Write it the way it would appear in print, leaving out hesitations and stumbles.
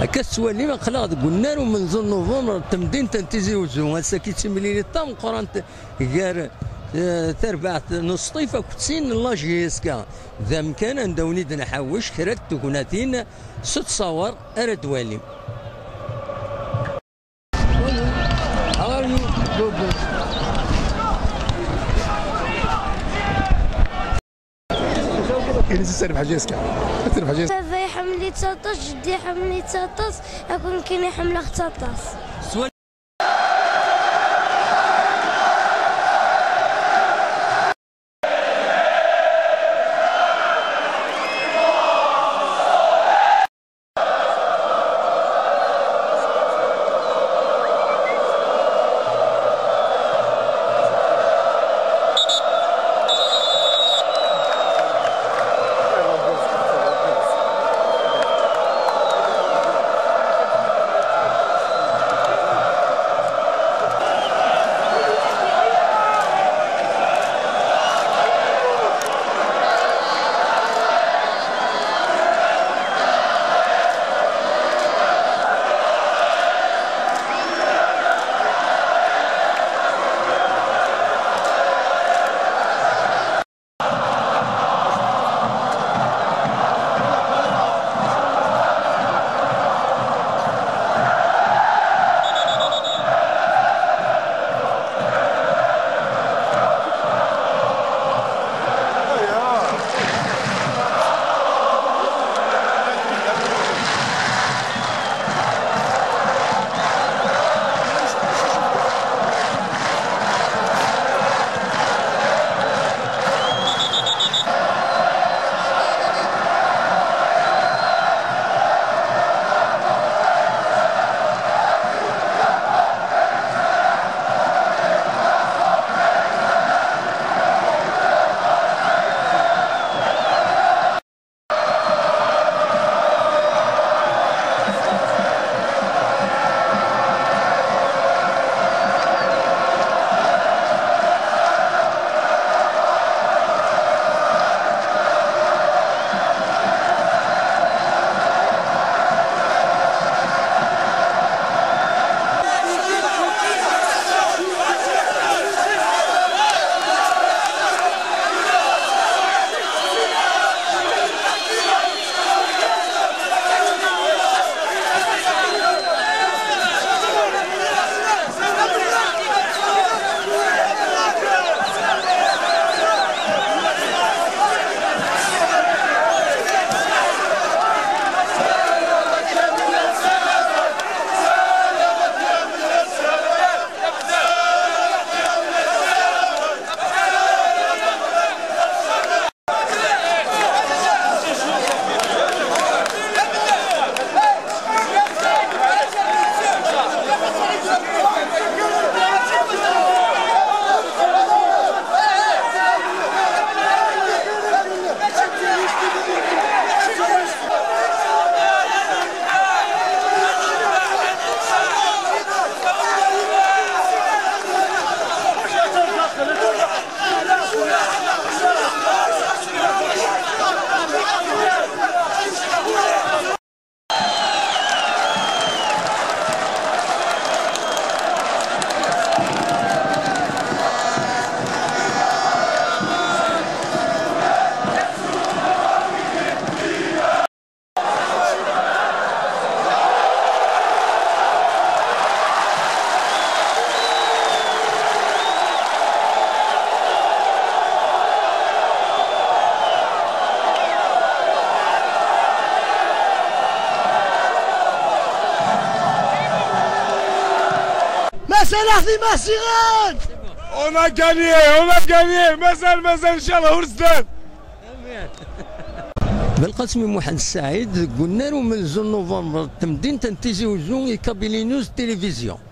كسوالي ما خلاص قلنا له من زون نوفمبر تمدين تنتزي وزو هسا كي تمليني طام قران غير تربع نص طيفه كتسين الله جيسكا ذا مكان ندوني نحوش كرات تكوناتين ست صور ارد والي. كاين سير بحال جيسكا بابا يحمل 19 جدي يحمل 19 اكون كاين يحمل 19. On a gagné, مازال ان شاء الله ورزدان. بالقسم محمد السعيد قلنا له من زون نوفمبر تمدين تنتيزي وزون كابيلي نيوز تلفزيون.